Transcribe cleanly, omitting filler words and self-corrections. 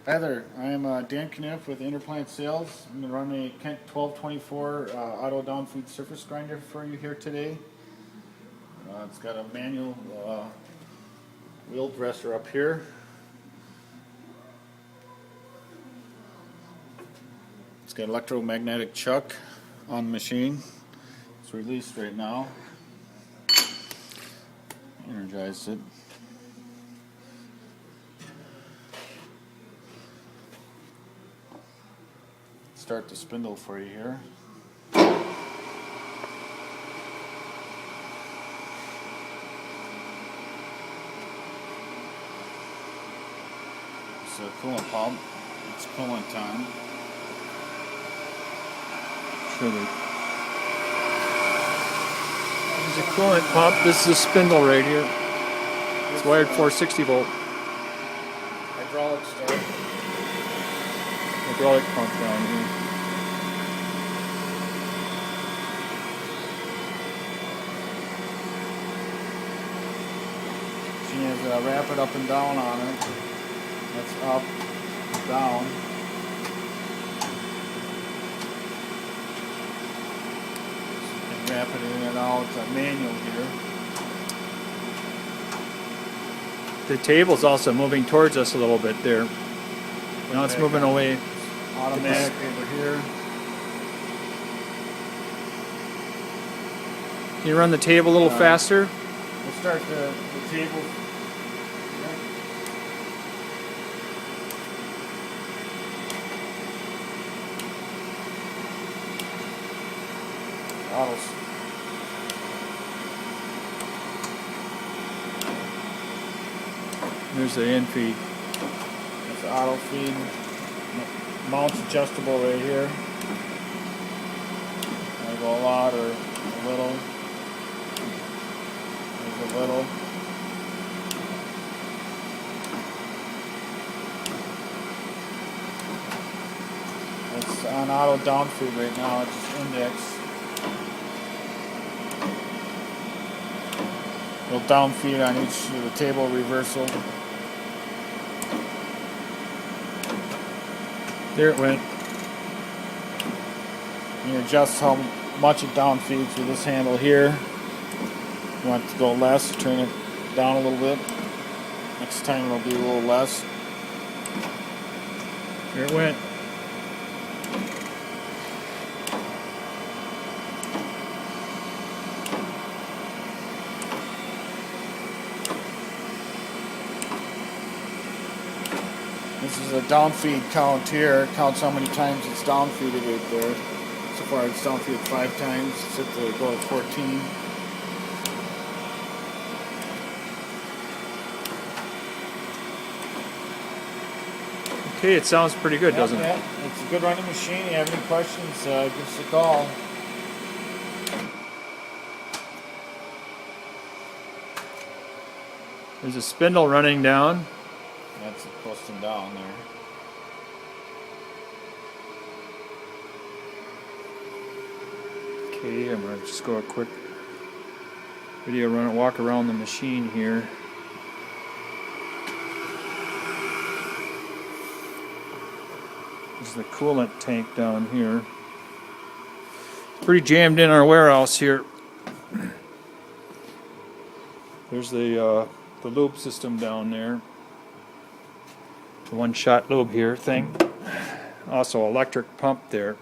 Hi there, I'm Dan Kniff with Interplant Sales. I'm going to run a Kent 1224 auto down feed surface grinder for you here today. It's got a manual wheel dresser up here. It's got electromagnetic chuck on the machine. It's released right now. Energized it. Start the spindle for you here. It's a coolant pump. It's coolant time. There's a coolant pump. This is a spindle right here. It's wired 460 volt. Hydraulic start. Hydraulic pump down here. She has a rapid up and down on it. That's up, down. So you can wrap it in and out. It's a manual here. The table's also moving towards us a little bit there. Now it's moving away. Automatic over here. Can you run the table a little faster? We'll start the table. Autos. There's the in feed. That's the auto feed. Mount's adjustable right here. I go a lot or a little. There's a little. It's on auto down feed right now. It's just index. Little down feed on each of the table reversal. There it went. You adjust how much it down feeds with this handle here. You want it to go less, turn it down a little bit. Next time it'll be a little less. There it went. This is a down feed count here. It counts how many times it's down feeded right there. So far it's down feeded 5 times. It's set to go to 14. Okay, it sounds pretty good, doesn't it? Yeah, it's a good running machine. You have any questions, give us a call. There's a spindle running down. That's posting down there. Okay, I'm going to just go a quick video walk around the machine here. There's the coolant tank down here. It's pretty jammed in our warehouse here. There's the lube system down there. The one-shot lube here thing. Also electric pump there.